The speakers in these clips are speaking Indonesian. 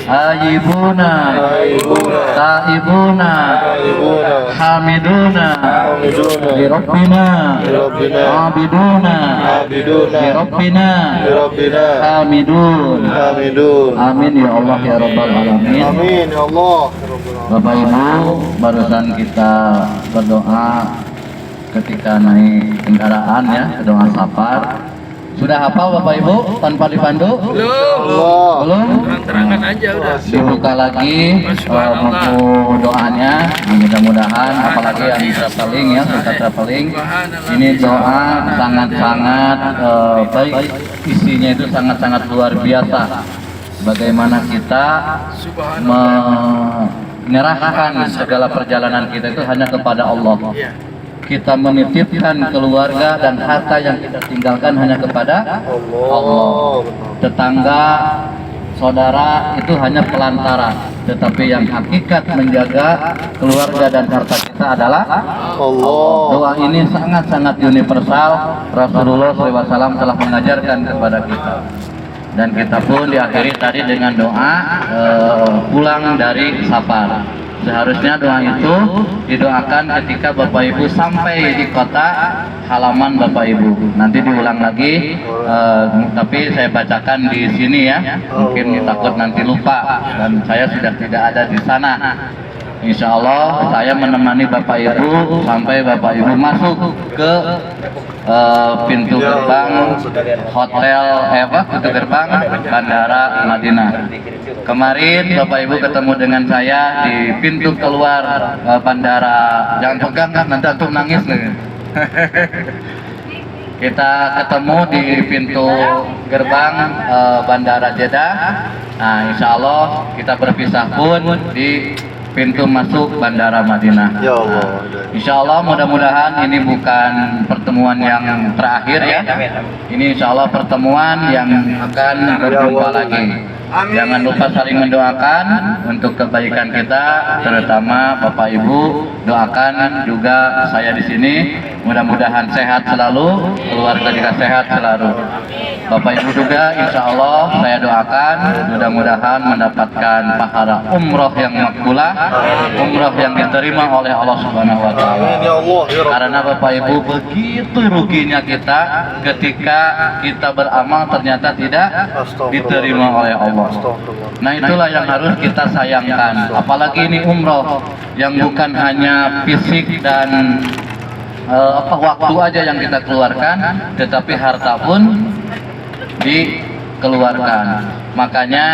Ayibuna, taibuna, hamiduna, li Rabbina, abiduna, li Rabbina, hamidun. Amin ya Allah ya Rabbal Alamin. Amin ya Allah. Bapak Ibu, barusan kita berdoa ketika naik kendaraan ya, doa safar. Sudah hafal Bapak Ibu tanpa dipandu? Belum? Terang-terangan aja udah. Dibuka lagi buku doanya. Nah, mudah-mudahan apalagi yang bisa traveling ya, kita traveling. Ini doa sangat-sangat baik. Isinya itu sangat-sangat luar biasa. Bagaimana kita menyerahkan segala perjalanan kita itu hanya kepada Allah. Kita menitipkan keluarga dan harta yang kita tinggalkan hanya kepada Allah. Tetangga, saudara itu hanya pelantara, tetapi yang hakikat menjaga keluarga dan harta kita adalah Allah. Doa ini sangat-sangat universal. Rasulullah SAW telah mengajarkan kepada kita. Dan kita pun diakhiri tadi dengan doa pulang dari safar. Seharusnya doa itu didoakan ketika Bapak Ibu sampai di kota halaman Bapak Ibu. Nanti diulang lagi, tapi saya bacakan di sini ya. Mungkin takut nanti lupa dan saya sudah tidak ada di sana. Insya Allah saya menemani Bapak Ibu sampai Bapak Ibu masuk ke pintu gerbang hotel pintu gerbang Bandara Madinah. Kemarin Bapak Ibu ketemu dengan saya di pintu keluar bandara. Jangan pegang kan, nanti antum nangis nih. Kita ketemu di pintu gerbang Bandara Jeddah. Nah, insya Allah kita berpisah pun di pintu masuk Bandara Madinah. Ya Allah. Insya Allah mudah-mudahan ini bukan pertemuan yang terakhir ya. Ini insya Allah pertemuan yang akan berjumpa lagi. Jangan lupa saling mendoakan untuk kebaikan kita, terutama Bapak Ibu. Doakan juga saya di sini. Mudah-mudahan sehat selalu, keluarga juga sehat selalu. Bapak Ibu juga insya Allah saya doakan mudah-mudahan mendapatkan pahala umroh yang makbulah, umroh yang diterima oleh Allah Subhanahu wa taala. Karena Bapak Ibu begitu ruginya kita ketika kita beramal ternyata tidak diterima oleh Allah. Nah, itulah yang harus kita sayangkan. Apalagi ini umroh yang bukan hanya fisik dan waktu aja yang kita keluarkan, tetapi harta pun dikeluarkan. Makanya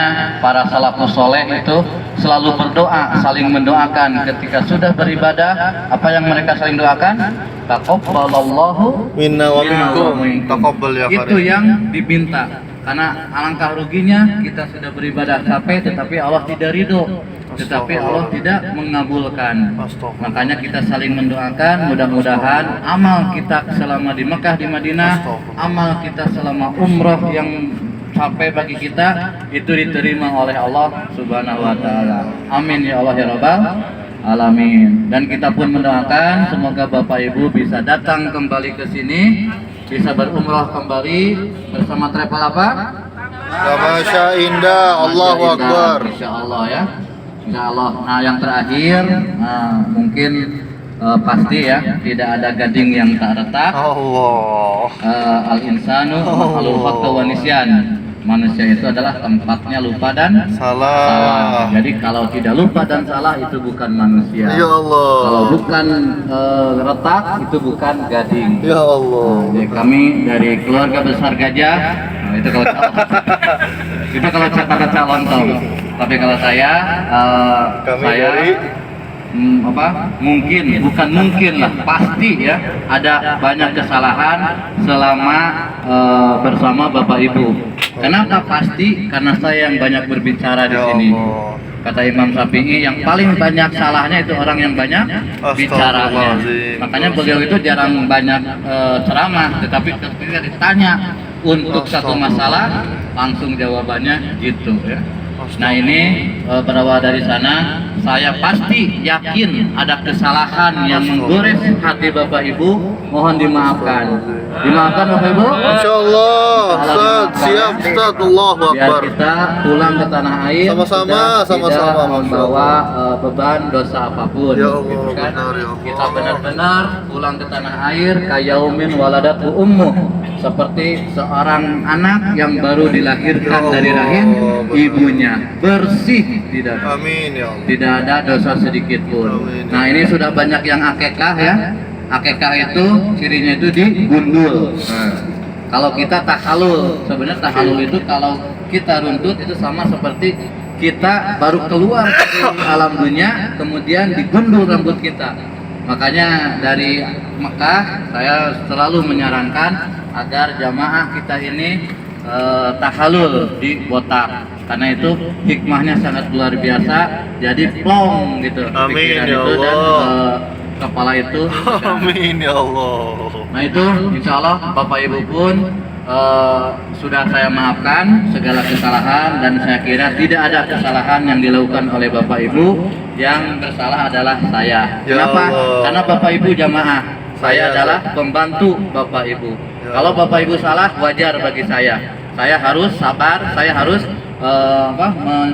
para salafus soleh itu selalu berdoa, saling mendoakan ketika sudah beribadah. Apa yang mereka saling doakan? Taqabbalallahu minna wa minkum. Taqabbal ya Itu yang diminta. Karena alangkah ruginya kita sudah beribadah capek tetapi Allah tidak ridho, tetapi Allah tidak mengabulkan. Makanya kita saling mendoakan, mudah-mudahan amal kita selama di Mekah, di Madinah, amal kita selama umroh yang sampai bagi kita itu diterima oleh Allah Subhanahu wa taala. Amin ya Allah ya Rabbal Alamin. Dan kita pun mendoakan semoga Bapak Ibu bisa datang kembali ke sini, bisa berumrah kembali bersama travel apa? Tamasya Indah. Allahu Akbar. Insyaallah ya. Insyaallah. Nah, yang terakhir mungkin pasti ya tidak ada gading yang tak retak. Allah. Al insanu makhluk fakta wa nisyan. Manusia itu adalah tempatnya lupa dan Salah. Jadi kalau tidak lupa dan salah itu bukan manusia. Ya Allah. Kalau bukan retak itu bukan gading. Ya Allah. Jadi kami dari keluarga besar gajah. Nah, itu kalau itu kalau cak lontong. Tapi kalau saya Kami saya dari mungkin bukan mungkin lah, pasti ya ada banyak kesalahan selama bersama Bapak Ibu. Kenapa pasti? Karena saya yang banyak berbicara di sini. Kata Imam Syafi'i, yang paling banyak salahnya itu orang yang banyak bicaranya. Makanya beliau itu jarang banyak ceramah, tetapi ketika ditanya untuk satu masalah langsung jawabannya gitu ya. Nah, ini berawal dari sana saya pasti yakin ada kesalahan yang menggores hati Bapak Ibu, mohon dimaafkan. Dimaafkan Bapak Ibu? Insyaallah, Ustaz. Siap, Ustaz. Allahu Biar Akbar. kita pulang ke tanah air Sama-sama, tidak sama-sama, membawa beban dosa apapun. Ya Allah, gitu kan? benar, ya Allah. Kita benar-benar pulang ke tanah air kayaumin waladatu ummuh, seperti seorang anak yang baru dilahirkan Ya dari Allah, rahim benar. ibunya, bersih tidak Amin ya Allah. tidak ada dosa sedikit pun. Amin. Nah, ini sudah banyak yang akekah ya. Akekah itu cirinya itu digundul. Kalau kita tahalul, sebenarnya tahalul itu kalau kita runtut itu sama seperti kita baru keluar dari alam dunia, kemudian digundul rambut kita. Makanya dari Mekah saya selalu menyarankan agar jamaah kita ini tahalul di botak, karena itu hikmahnya sangat luar biasa. Jadi plong gitu Amin, pikiran ya itu dan Allah. kepala itu. Amin ya Allah. Nah itu insya Allah Bapak Ibu pun sudah saya maafkan segala kesalahan, dan saya kira tidak ada kesalahan yang dilakukan oleh Bapak Ibu. Yang bersalah adalah saya. Ya Kenapa? Allah. Karena Bapak Ibu jamaah, saya adalah pembantu Bapak Ibu. Ya Kalau Bapak Ibu salah, wajar bagi saya. Saya harus sabar, saya harus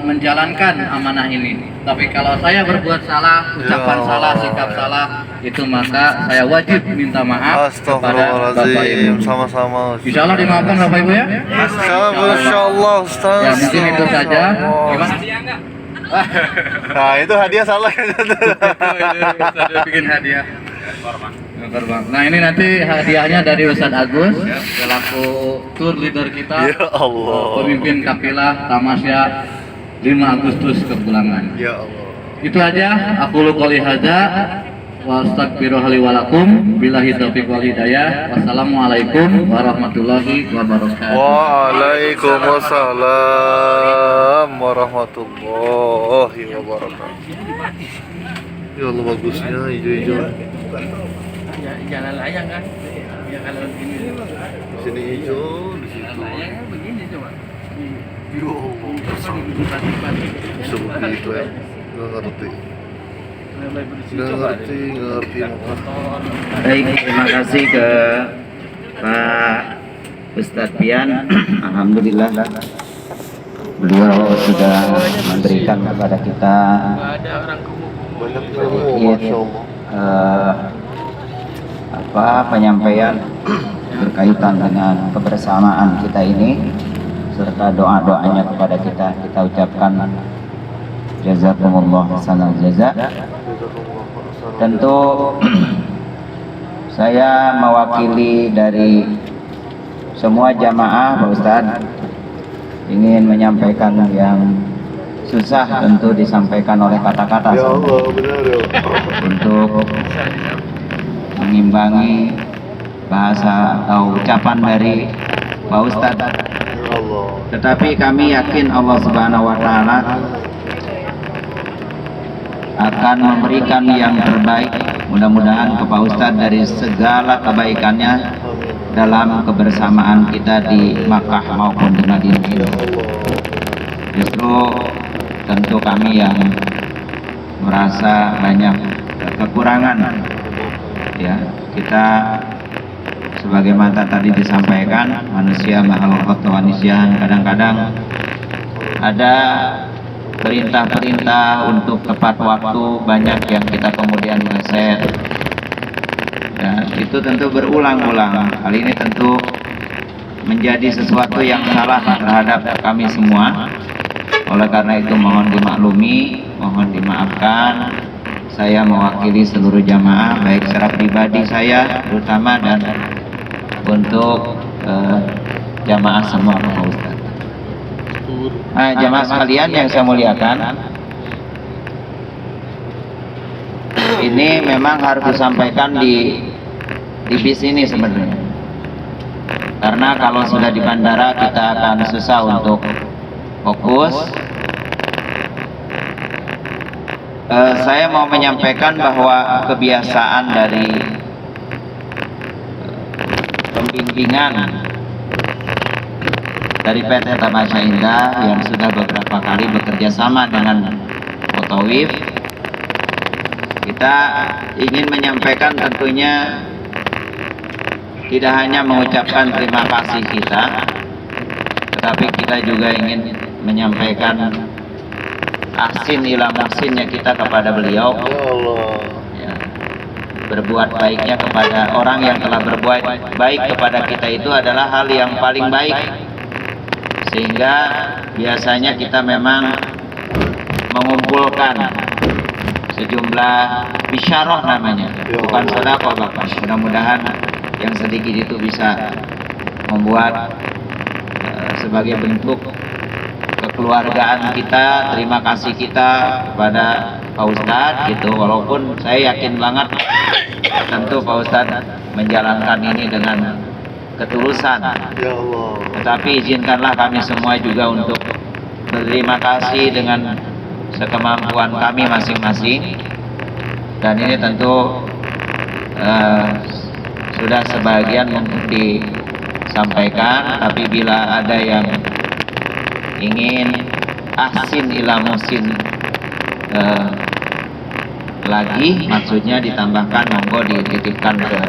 menjalankan amanah ini. Tapi kalau saya berbuat salah, ucapan Ya salah, Allah. sikap salah, itu maka saya wajib minta maaf kepada Bapak Astagfirullahaladzim. Ibu. Sama-sama. Insya Allah dimaafkan Bapak Ibu ya. Insyaallah, Ustaz. Ya mungkin itu saja. Gimana? Nah, itu hadiah salah. Saya bikin hadiah. Nah ini nanti hadiahnya dari Ustadz Agus selaku tour leader kita, Ya Allah. pemimpin kafilah Tamasya 5 Agustus kepulangan. Ya Allah. Itu aja. Aku qouli hadza wa astaghfirullaha li wa lakum billahi taufiq wal hidayah. Wassalamualaikum warahmatullahi wabarakatuh. Waalaikumsalam warahmatullahi wabarakatuh. Ya Allah, bagusnya hijau-hijau. Jalan layang kan? Ya kalau begini. Di sini hijau, di situ. Layangnya begini coba. Ya Allah, bisa begitu ya. Nggak ngerti. Nggak ngerti. Baik, terima kasih ke Pak Ustadz Pian. Alhamdulillah beliau sudah memberikan kepada kita Ada orang kumuh. Banyak sedikit Masya Allah. penyampaian berkaitan dengan kebersamaan kita ini serta doa-doanya kepada kita ucapkan jazakumullah hasanal jaza. Tentu saya mewakili dari semua jamaah Pak Ustadz ingin menyampaikan yang susah tentu disampaikan oleh kata-kata Ya saja. Allah, benar ya Allah. Untuk mengimbangi bahasa atau ucapan dari Pak Ustadz. Ya Allah. Tetapi kami yakin Allah Subhanahu wa Ta'ala akan memberikan yang terbaik, mudah-mudahan ke Pak Ustadz dari segala kebaikannya dalam kebersamaan kita di Makkah maupun di Madinah ini. Justru tentu kami yang merasa banyak kekurangan, ya, kita sebagaimana tadi disampaikan, manusia makhluk kewanisian, kadang-kadang ada perintah-perintah untuk tepat waktu banyak yang kita kemudian meleset, dan itu tentu berulang-ulang. Hal ini tentu menjadi sesuatu yang salah terhadap kami semua. Oleh karena itu mohon dimaklumi, mohon dimaafkan. Saya mewakili seluruh jamaah, baik secara pribadi saya terutama dan untuk jamaah semua Pak Ustaz. Nah, jamaah sekalian yang saya muliakan, ini memang harus disampaikan di bis ini sebenarnya. Karena kalau sudah di bandara kita akan susah untuk fokus. Saya mau menyampaikan bahwa kebiasaan dari pembimbingan dari PT Tamasya Indah yang sudah beberapa kali bekerja sama dengan Motowif Kita ingin menyampaikan tentunya tidak hanya mengucapkan terima kasih kita, tetapi kita juga ingin menyampaikan ahsin ila muhsinnya kita kepada beliau. Ya Allah. Ya, berbuat baiknya kepada orang yang telah berbuat baik kepada kita itu adalah hal yang paling baik, sehingga biasanya kita memang mengumpulkan sejumlah bisyarah namanya, bukan sedekah Bapak. Mudah-mudahan yang sedikit itu bisa membuat sebagai bentuk kekeluargaan kita, terima kasih kita kepada Pak Ustadz gitu. Walaupun saya yakin banget tentu Pak Ustadz menjalankan ini dengan ketulusan, Ya Allah. tetapi izinkanlah kami semua juga untuk berterima kasih dengan sekemampuan kami masing-masing. Dan ini tentu sudah sebagian mungkin disampaikan, tapi bila ada yang ingin ahsin ila muhsin lagi, maksudnya ditambahkan, monggo dititipkan ke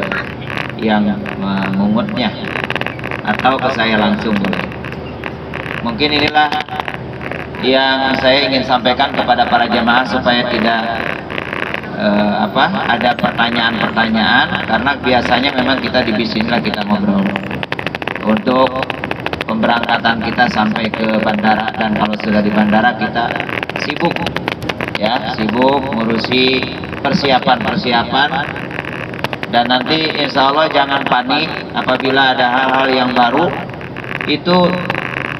yang mengutnya atau ke saya langsung boleh. Mungkin inilah yang saya ingin sampaikan kepada para jamaah supaya tidak ada pertanyaan-pertanyaan, karena biasanya memang kita di bisnislah kita ngobrol untuk pemberangkatan kita sampai ke bandara, dan kalau sudah di bandara kita sibuk ya, sibuk ngurusi persiapan, dan nanti insya Allah jangan panik apabila ada hal-hal yang baru itu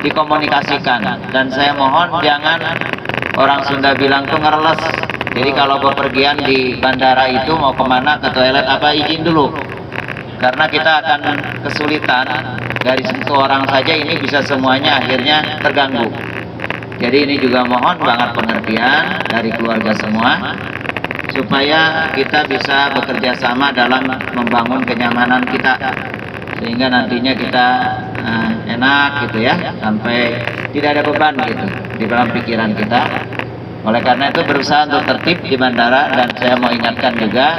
dikomunikasikan, dan saya mohon jangan, orang Sunda bilang tuh ngerles. Jadi kalau bepergian di bandara itu mau kemana, ke toilet apa, izin dulu, karena kita akan kesulitan. Dari satu orang saja ini bisa semuanya akhirnya terganggu. Jadi ini juga mohon banget pengertian dari keluarga semua, supaya kita bisa bekerja sama dalam membangun kenyamanan kita, sehingga nantinya kita enak gitu ya, sampai tidak ada beban gitu di dalam pikiran kita. Oleh karena itu berusaha untuk tertib di bandara, dan saya mau ingatkan juga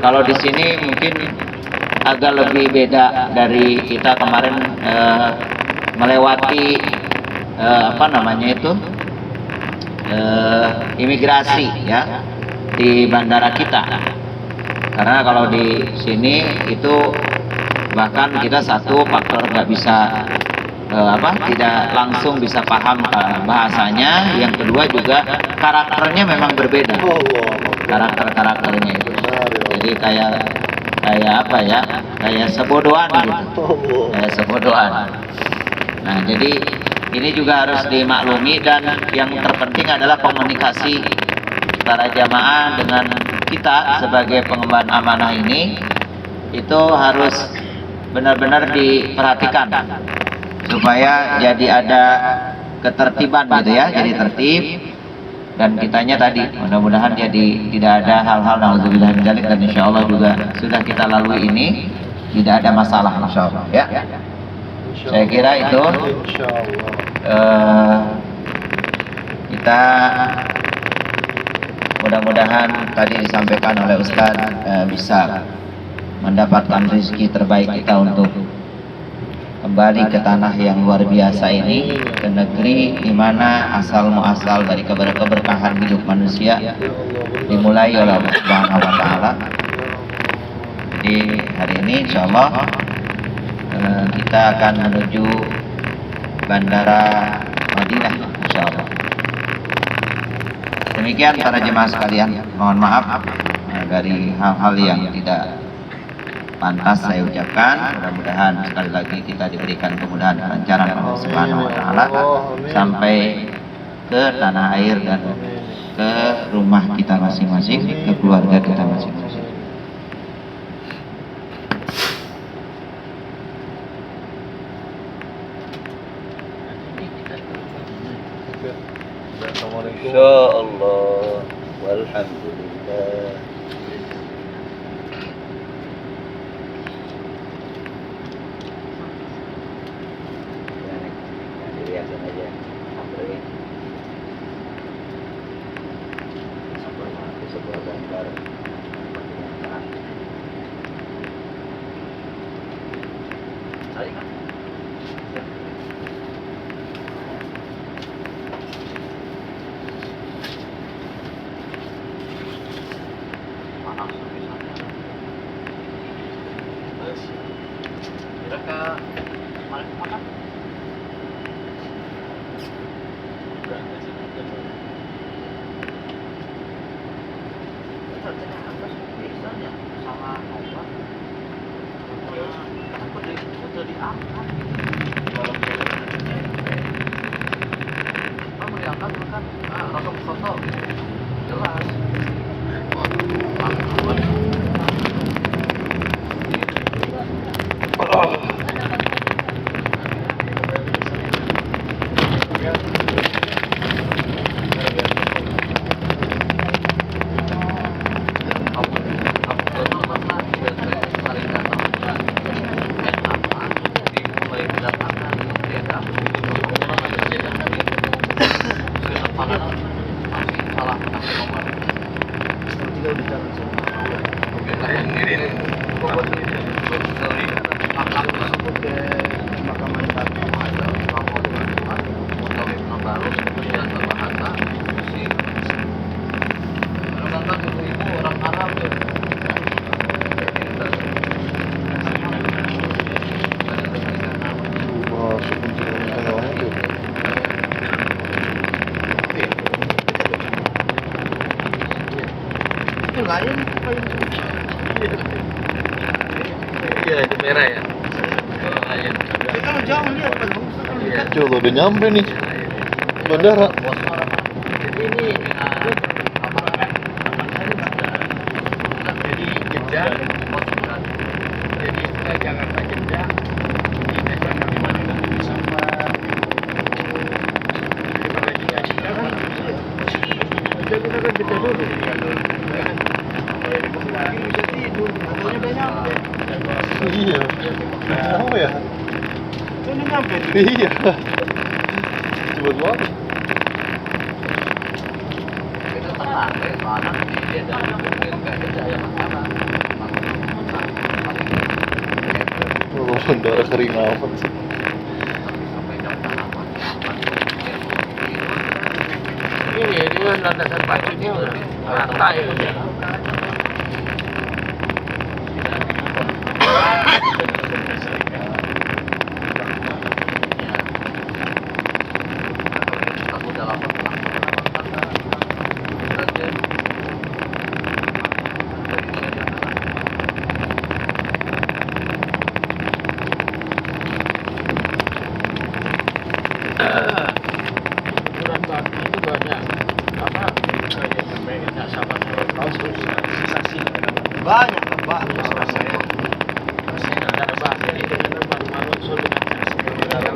kalau di sini mungkin agak lebih beda dari kita kemarin melewati imigrasi ya di bandara kita. Karena kalau di sini itu bahkan kita satu faktor nggak bisa tidak langsung bisa paham bahasanya, yang kedua juga karakternya memang berbeda, karakternya itu. Jadi kayak sebodohan gitu, kayak sebodohan. Nah, jadi ini juga harus dimaklumi, dan yang terpenting adalah komunikasi para jamaah dengan kita sebagai pengemban amanah ini itu harus benar-benar diperhatikan supaya jadi ada ketertiban gitu ya, jadi tertib. Dan kitanya tadi mudah-mudahan jadi tidak ada hal-hal nauzubillah min dzalik, dan insyaallah juga sudah kita lalui ini tidak ada masalah insyaallah ya. Saya kira itu kita mudah-mudahan tadi disampaikan oleh Ustaz bisa mendapatkan rezeki terbaik kita untuk kembali ke tanah yang luar biasa ini, ke negeri di mana asal muasal dari keberkahan hidup manusia dimulai oleh Allah Subhanahu wa taala. Jadi hari ini insyaallah kita akan menuju bandara Madinah insyaallah. Demikian para jemaah sekalian, mohon maaf dari hal-hal yang tidak pantas saya ucapkan. Mudah-mudahan sekali lagi kita diberikan kemudahan dan kelancaran Allah Subhanahu wa taala sampai ke tanah air dan ke rumah kita masing-masing, ke keluarga kita masing-masing. Insyaallah. Walhamdulillah. Dilihatin aja. Sebuah bangga Iya, itu merah ya. Kalau jauh lihat coba udah nyampe nih bandara. Jadi ini jadi jeda. Jadi kita Jakarta jeda. Kita sampai di mana sampai. Kita kan jeda dulu. Iya. Tahu ya? Ini nyampe. Iya. Cepet banget. Kita tenang, soalnya dia dalam mungkin nggak ada yang masalah. Oh, bandara kering amat sih. Ini dia landasan pacunya udah rata ya. Ukuran batu itu banyak apa? Kayak sampai sahabat kaos sensasi banyak Pak. Masih ada Pak. Jadi dengan baru-baru sulit dalam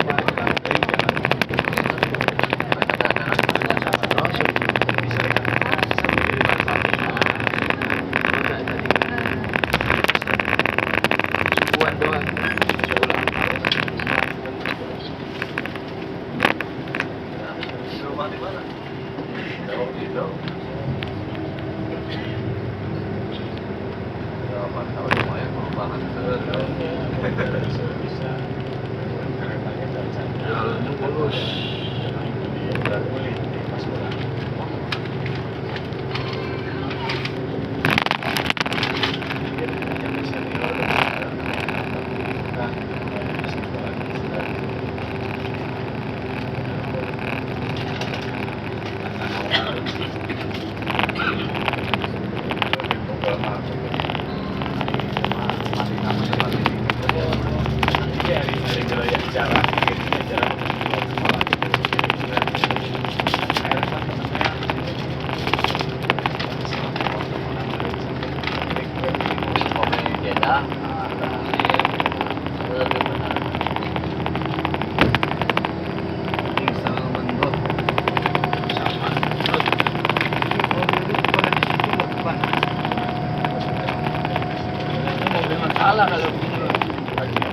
masalah kalau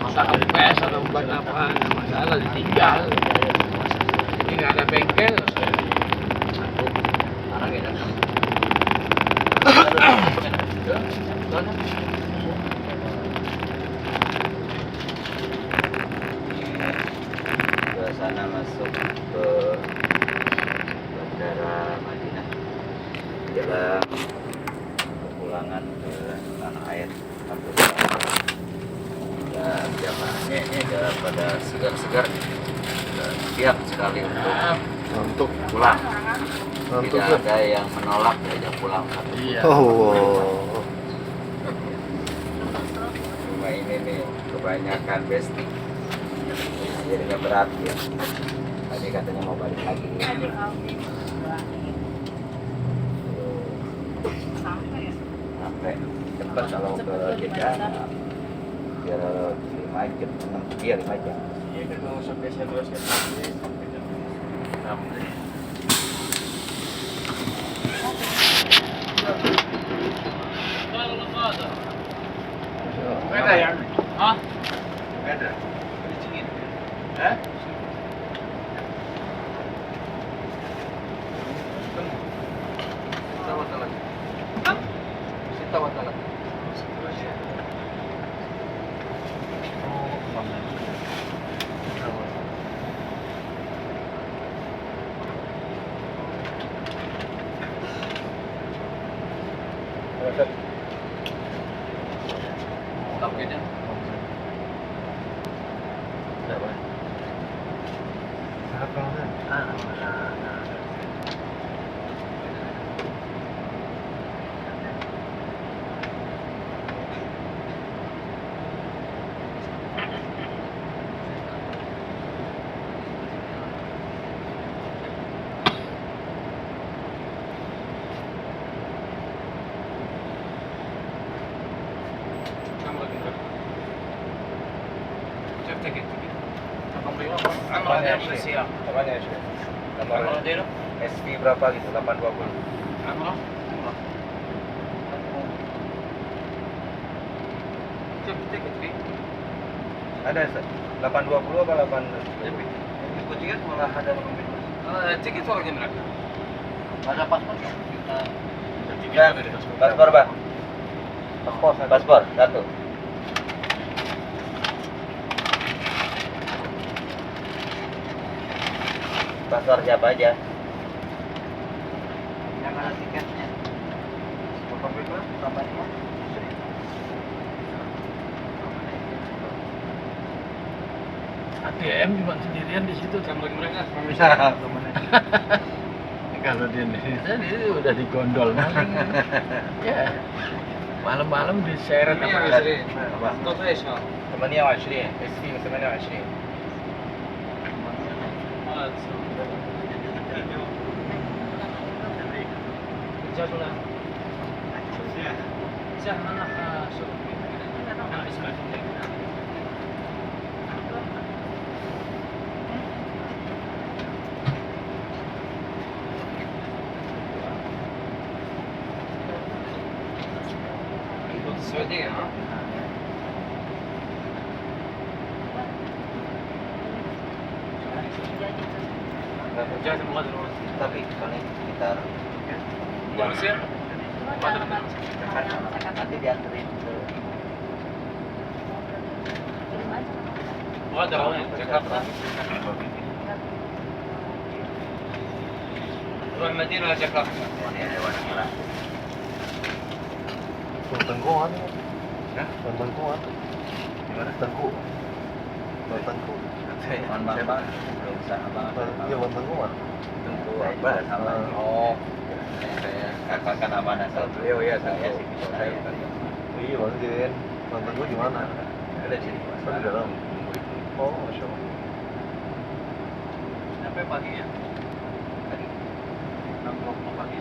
masalah pes atau buat apa, masalah ditinggal. Ini nggak ada bengkel. Orang sudah kepulangan ke tanah air Alhamdulillah. Dan jamaahnya ini sudah pada segar-segar dan siap sekali untuk pulang. Tidak ada yang menolak diajak pulang. Oh. Cuma ini nih kebanyakan besti, jadi nggak berat ya. Tadi katanya mau balik lagi. Sampai cepat kalau ke Jeddah kira 5 jam, 5 jam. Iya kan mau sampai saya sampai jam 6. Beda ya? Hah? Beda. Dingin. Hah? SV berapa gitu? 820. Ada 820 apa 8? Kucingnya malah ada Tiket soalnya mereka. Ada paspor nggak? paspor Bang. Paspor satu. Paspor siapa aja? Yang ada tiketnya. Tambahnya. ATM cuma sendirian di situ sama mereka. Kalau dia ini udah digondol maling. Ya. Malam-malam diseret apa? 28 SV 28. السعودية ها؟ جات المغادرة Tapi paling sekitar Rusia? nanti dianterin ke مغادرة وين؟ جاكرتا؟ تروح المدينة ولا جاكرتا؟ Tengku kan? Tengku kan? Gimana? Tengku. Tengku. Bang, belum bisa abang. Iya, Tengku kan? Tunggu apa? Oh, saya katakan amanah asal beliau ya saya sih bisa saya. Iya, Bang Din. Tengku di mana? Ada di sini. Kan di dalam. Oh, Masya Allah. Sampai pagi ya? Tadi 6 pagi.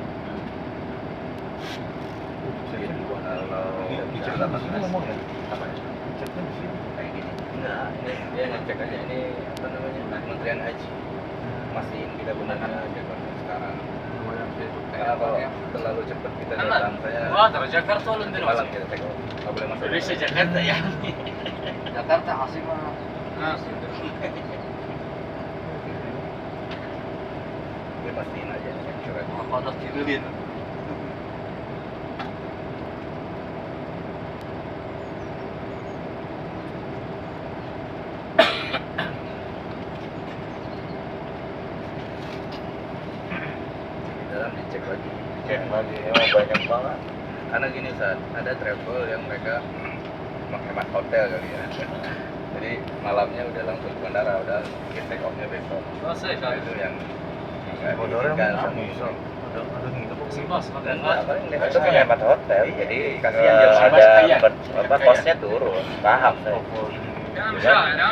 Kalau Dicek di sini ngomong ya? apa ya? Diceknya di sini. Kayak gini. Enggak, ini dia ngecek aja ini apa namanya? Kementerian Haji. Masih kita gunakan jadwalnya sekarang. Karena kalau terlalu cepat kita datang, saya مغادرة جاكرتا ولا malam اندونيسيا؟ kita take off. Nggak boleh masuk. ليش جاكرتا يعني؟ Jakarta Asimah. Dia pastiin aja cek surat. Panas tidurin. Di dalam dicek lagi cek lagi, emang banyak banget. Karena gini Ustaz, ada travel yang mereka menghemat hotel kali ya. Jadi malamnya udah langsung ke bandara, udah take off-nya besok. Nah, itu yang nggak diizinkan sama Islam. Dan Itu menghemat hotel, jadi kasihan ada kosnya turun, paham saya.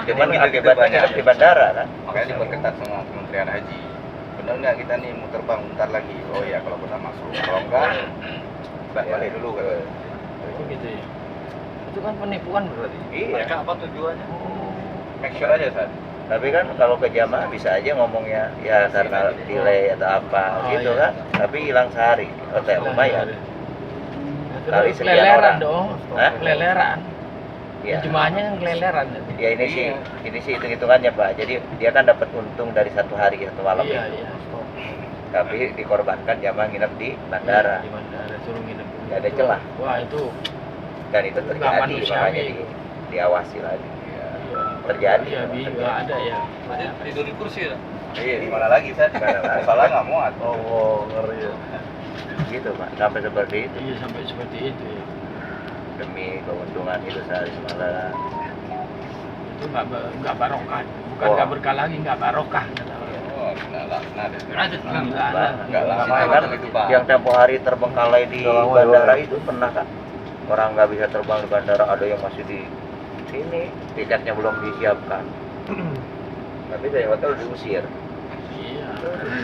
Cuman akibatnya di bandara kan. makanya diperketat sama Kementerian Haji. Benar nggak kita nih mau terbang bentar lagi? Oh ya kalau kita masuk, kalau enggak balik dulu kan. Gitu ya. Itu kan penipuan berarti. Iya. Apa tujuannya? Make sure aja Ustaz. Tapi kan kalau ke jamaah bisa aja ngomongnya ya karena delay atau apa gitu kan. Tapi hilang sehari hotel lumayan. Kali sekian keleleran orang. dong, Hah? keleleran. Ya. Jemaahnya kan keleleran. Ya ini sih hitung-hitungannya Pak. Jadi dia kan dapat untung dari satu hari satu malam Iya, itu. iya. Tapi dikorbankan jamaah nginep di bandara. Di bandara suruh nginep. Nggak ada celah. Wah, itu Dan itu Nggak terjadi manusiawi. makanya diawasi lagi. Terjadi. ya nggak ada ya. tidur di kursi ya. Iya, di mana lagi Ustaz? Salah nggak muat. Oh, ngeri ya. Gitu Pak, sampai seperti itu Iya, sampai seperti itu ya. demi keuntungan itu sehari semalam. Itu nggak barokah. Bukan Wah. nggak berkah lagi, nggak barokah. kata orang. Oh, nah, Ada Nggak lah, Kan itu Pak. yang tempo hari terbengkalai di bandara itu pernah kan? Orang nggak bisa terbang di bandara, ada yang masih di sini, tiketnya belum disiapkan. Tapi dari hotel diusir. Iya.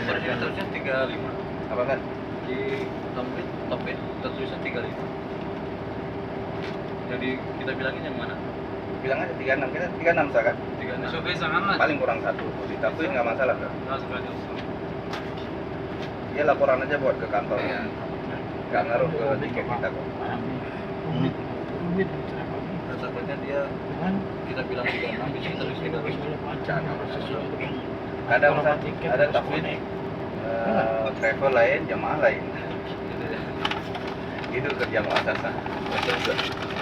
Tertulisnya 35. Apa kan? Di topik tertulisnya 35. Jadi kita bilangin yang mana? Bilang aja 36, kita 36 Ustaz kan? 36. Paling kurang satu, ditakuin nggak masalah kan? Dia laporan aja buat ke kantornya. Nggak ngaruh ke tiket kita kok. Rumit. Takutnya dia Kan kita bilang 36 bisa kita tulis 35. Ada Ustaz, ada tafwid travel lain, jamaah lain. Itu kerja muasasah.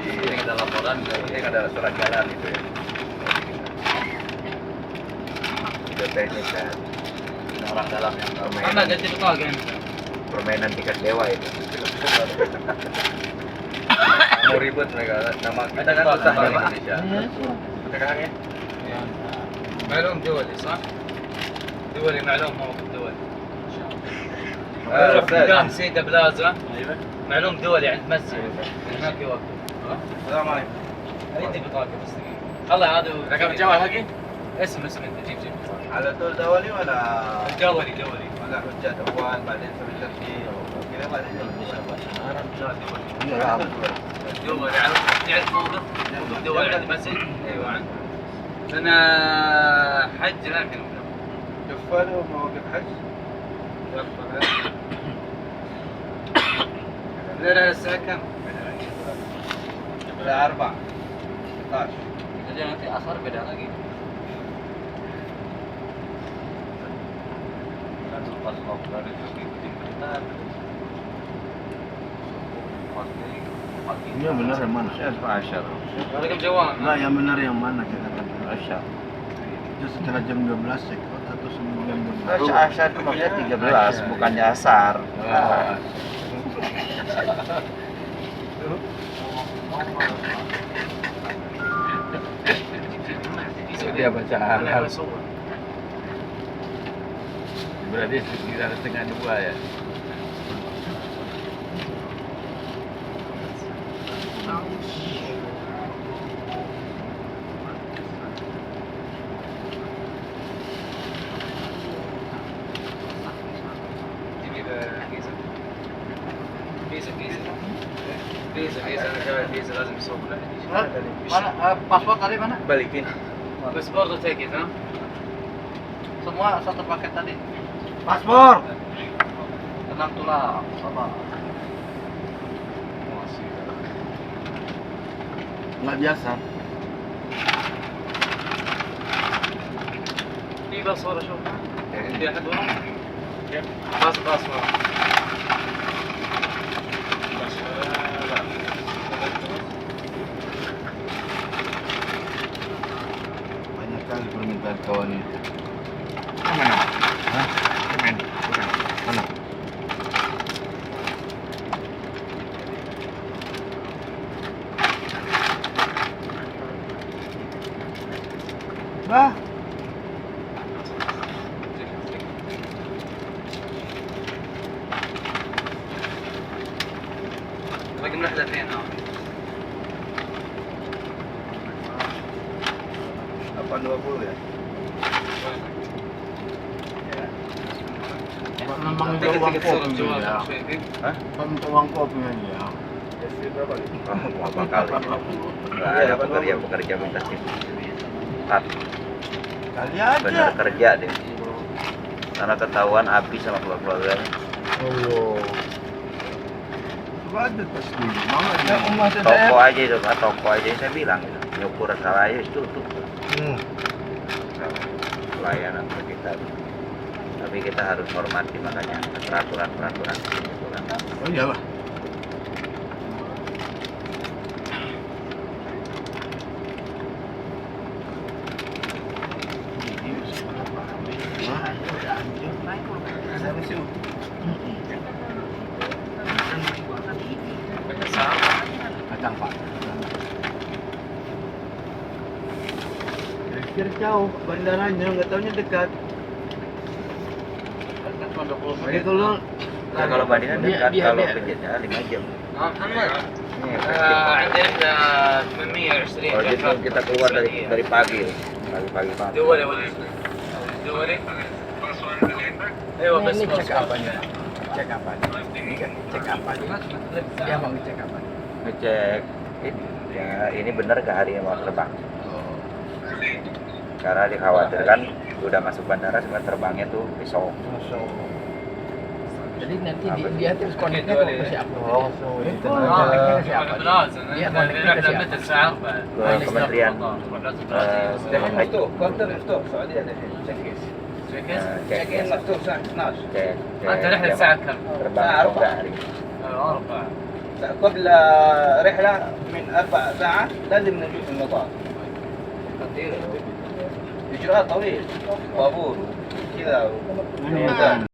Ini ada laporan Ini ada surat jalan itu ya. Itu teknis kan. ini orang dalam yang Permainan tiket dewa itu. Mau ribet mereka. Nama kita kan susah di Indonesia. Sekarang ya. معلوم دولي صح؟ دولي معلوم موقف دولي قدام سيدة بلازا ايوه. معلوم دولي عند مسجد هناك يوقف السلام عليكم. عندي بطاقة بس دقيقة خلها هذا رقم الجوال حقي اسم انت جيب على طول دولي ولا دولي ولا حجة أول بعدين سوي تسجيل كذا بعدين دولي تعرف موقف دولي عند مسجد ايوه عند انا حج لكن كفاله مواقف حج. لا الساعة كم؟ لا 4 16. Jadi nanti asar beda lagi. Kan pas lockdown itu ikutin berita. Iya benar yang mana? Waalaikum jawab. Enggak, yang benar yang mana kita kata Asya. Itu setelah jam 12 sekot atau sebelum jam 12? Asyar itu maksudnya 13, bukannya asar. Dia baca hal-hal. Berarti sekitar setengah 2 ya. فيزا لازم يصور له mana paspor tadi mana? Balikin. بس برضه تيكت ها Semua satu paket tadi. Paspor. Tenang tulah, sabar. Enggak biasa. في بس ورا شوف في احد ورا بس ورا Banyak kali permintaan kawan itu. Mana? Hah? Bukan. Mana? واحدة فينا. 820 ya. Memang itu uang kopi ya. Hah? Uang kopinya ya. Oh, apa kali? Nggak ada pekerja minta tip. Kali aja. Bener kerja deh. Karena ketahuan habis sama keluarganya. Oh. Ada tas dulu. Mana dia? Toko aja itu, toko aja saya bilang gitu. Nyukur salah aja itu tuh. Pelayanan ke kita. Tapi kita harus hormati makanya peraturan gitu kan. Oh iyalah. Kacang Pak. Kira jauh bandaranya, nggak taunya dekat. Jadi kalau Ya, kalau bandingan dekat, kalau ke Jeddah 5 jam. محمد Ini عندنا 820 kalau gitu kita keluar dari pagi, pagi banget. دولي ولا دولي؟ ايوه بس ini cek apa nih? Cek apa nih? Cek apa nih? Dia mau ngecek apa nih? Ngecek ini benar ke hari yang mau terbang. Karena dikhawatirkan udah masuk bandara sebenarnya terbangnya tuh besok. Jadi nanti dia terus koneknya ke siapa? Oh, itu اه ke siapa? لازم Dia koneknya ke siapa? مثل ساعة بعد Ke Kementerian دحين مفتوح كونتر مفتوح السعودية دحين cek check in مفتوح الساعة 12 cek انت رحلة الساعة كم؟ terbang الساعة berapa 4 hari. 4 قبل رحلة من 4 ساعات لازم نجي في المطار إجراء طويل طابور كذا